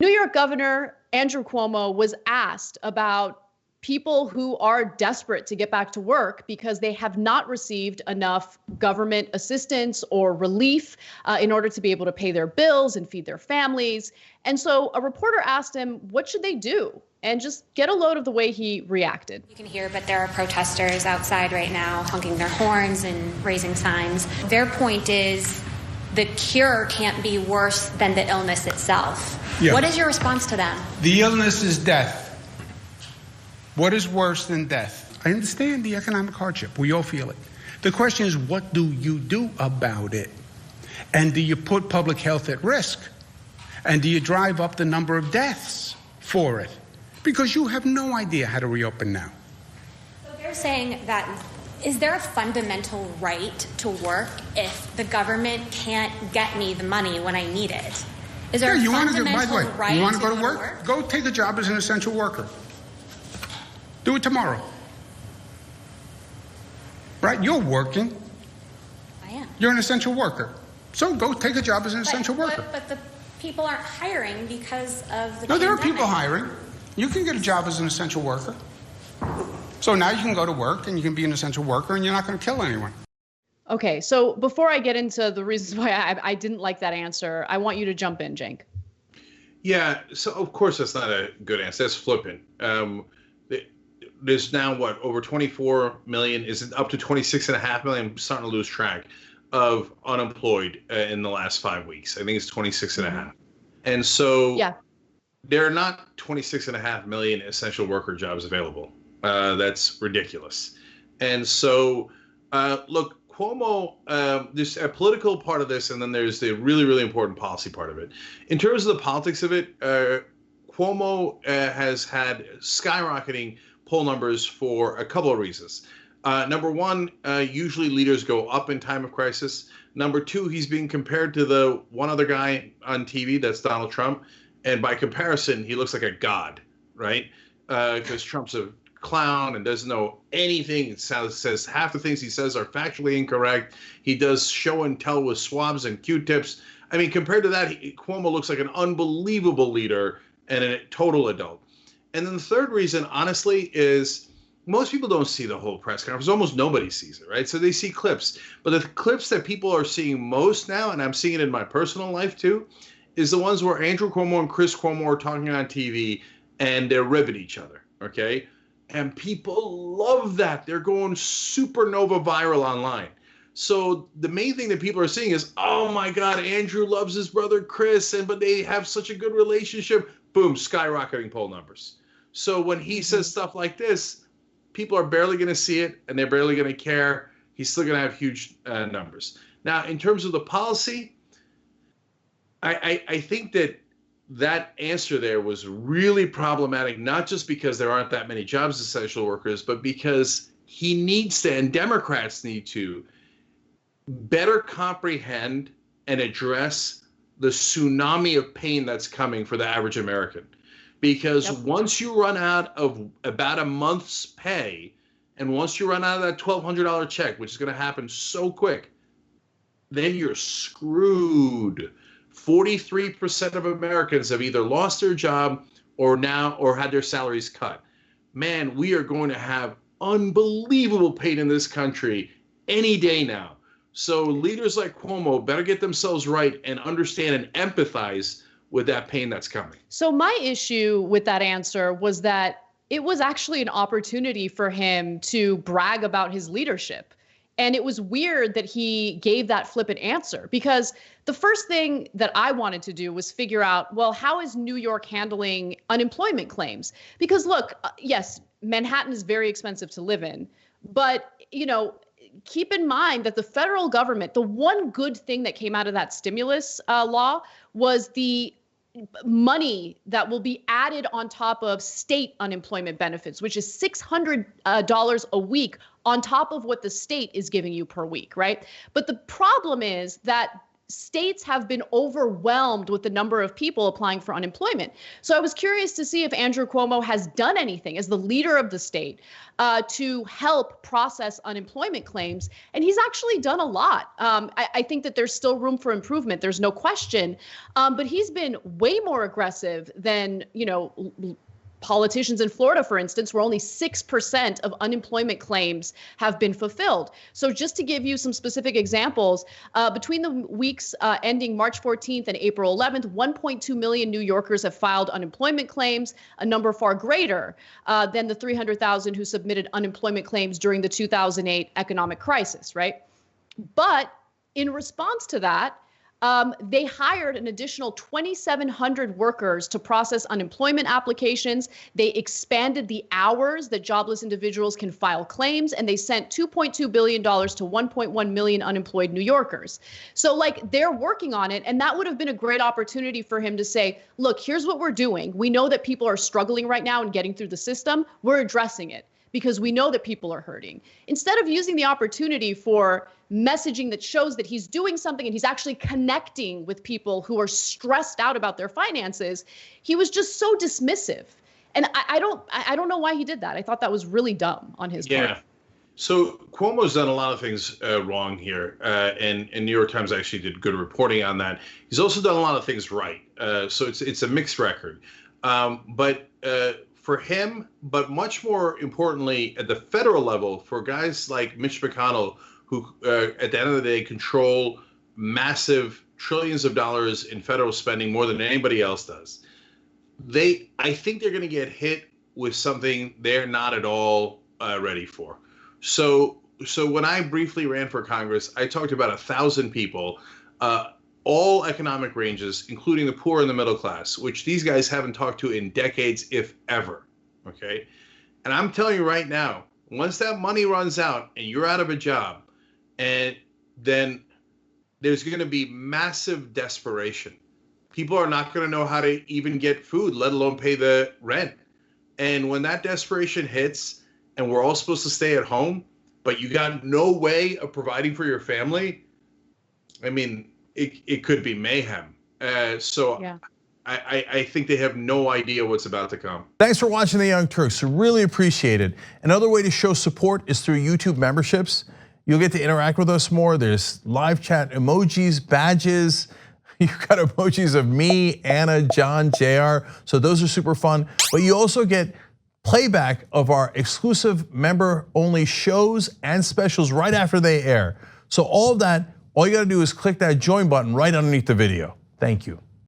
New York Governor Andrew Cuomo was asked about people who are desperate to get back to work because they have not received enough government assistance or relief in order to be able to pay their bills and feed their families. And so a reporter asked him, what should they do? And just get a load of the way he reacted. You can hear, but there are protesters outside right now honking their horns and raising signs. Their point is the cure can't be worse than the illness itself. Yeah. What is your response to them? The illness is death. What is worse than death? I understand the economic hardship. We all feel it. The question is, what do you do about it? And do you put public health at risk? And do you drive up the number of deaths for it? Because you have no idea how to reopen now. So they're saying that, is there a fundamental right to work if the government can't get me the money when I need it? Is there a fundamental right you want to go to work? Go take a job as an essential worker. Do it tomorrow. Right? You're working. I am. You're an essential worker. So go take a job as an essential worker. But the people aren't hiring because of the pandemic. No, there are people hiring. You can get a job as an essential worker. So now you can go to work and you can be an essential worker and you're not going to kill anyone. Okay, so before I get into the reasons why I didn't like that answer, I want you to jump in, Cenk. Yeah, so of course that's not a good answer. That's flippant. There's now, over 24 million, is it up to 26.5 million? I'm starting to lose track of unemployed in the last 5 weeks. I think it's 26.5. And so there are not 26.5 million essential worker jobs available. That's ridiculous. And so, look, Cuomo, there's a political part of this, and then there's the really, really important policy part of it. In terms of the politics of it, Cuomo has had skyrocketing poll numbers for a couple of reasons. Number one, usually leaders go up in time of crisis. Number two, he's being compared to the one other guy on TV, that's Donald Trump. And by comparison, he looks like a god, right? Because Trump's a clown and doesn't know anything. It says half the things he says are factually incorrect. He does show and tell with swabs and Q-tips. I mean, compared to that, Cuomo looks like an unbelievable leader and a total adult. And then the third reason, honestly, is most people don't see the whole press conference. Almost nobody sees it, right? So they see clips. But the clips that people are seeing most now, and I'm seeing it in my personal life too, is the ones where Andrew Cuomo and Chris Cuomo are talking on TV and they're ribbing each other, okay? And people love that. They're going supernova viral online. So the main thing that people are seeing is, oh my God, Andrew loves his brother Chris, but they have such a good relationship. Boom, skyrocketing poll numbers. So when he says stuff like this, people are barely going to see it and they're barely going to care. He's still going to have huge numbers. Now, in terms of the policy, I think that answer there was really problematic, not just because there aren't that many jobs as essential workers, but because he needs to, and Democrats need to, better comprehend and address the tsunami of pain that's coming for the average American. Because once you run out of about a month's pay, and once you run out of that $1,200 check, which is going to happen so quick, then you're screwed. 43% of Americans have either lost their job or had their salaries cut. Man, we are going to have unbelievable pain in this country any day now. So leaders like Cuomo better get themselves right and understand and empathize with that pain that's coming. So my issue with that answer was that it was actually an opportunity for him to brag about his leadership. And it was weird that he gave that flippant answer, because the first thing that I wanted to do was figure out, well, how is New York handling unemployment claims? Because look, yes, Manhattan is very expensive to live in, but, keep in mind that the federal government, the one good thing that came out of that stimulus law was the money that will be added on top of state unemployment benefits, which is $600 a week on top of what the state is giving you per week, right? But the problem is that states have been overwhelmed with the number of people applying for unemployment. So I was curious to see if Andrew Cuomo has done anything as the leader of the state to help process unemployment claims. And he's actually done a lot. I think that there's still room for improvement. There's no question. But he's been way more aggressive than, politicians in Florida, for instance, where only 6% of unemployment claims have been fulfilled. So just to give you some specific examples, between the weeks ending March 14th and April 11th, 1.2 million New Yorkers have filed unemployment claims, a number far greater than the 300,000 who submitted unemployment claims during the 2008 economic crisis, right? But in response to that, they hired an additional 2,700 workers to process unemployment applications. They expanded the hours that jobless individuals can file claims, and they sent $2.2 billion to 1.1 million unemployed New Yorkers. So they're working on it, and that would have been a great opportunity for him to say, look, here's what we're doing. We know that people are struggling right now and getting through the system. We're addressing it because we know that people are hurting. Instead of using the opportunity for messaging that shows that he's doing something and he's actually connecting with people who are stressed out about their finances, he was just so dismissive. And I don't know why he did that. I thought that was really dumb on his part. So Cuomo's done a lot of things wrong here, and New York Times actually did good reporting on that. He's also done a lot of things right. So it's a mixed record. But for him, but much more importantly, at the federal level, for guys like Mitch McConnell, who at the end of the day control massive trillions of dollars in federal spending more than anybody else does, I think they're going to get hit with something they're not at all ready for. So when I briefly ran for Congress, I talked to about 1,000 people, all economic ranges, including the poor and the middle class, which these guys haven't talked to in decades, if ever. Okay. And I'm telling you right now, once that money runs out and you're out of a job, and then there's going to be massive desperation. People are not going to know how to even get food, let alone pay the rent. And when that desperation hits and we're all supposed to stay at home, but you got no way of providing for your family, I mean, it could be mayhem. I think they have no idea what's about to come. Thanks for watching The Young Turks. Really appreciate it. Another way to show support is through YouTube memberships. You'll get to interact with us more. There's live chat emojis, badges. You've got emojis of me, Anna, John, JR. So those are super fun. But you also get playback of our exclusive member-only shows and specials right after they air. So all of that, all you gotta do is click that join button right underneath the video. Thank you.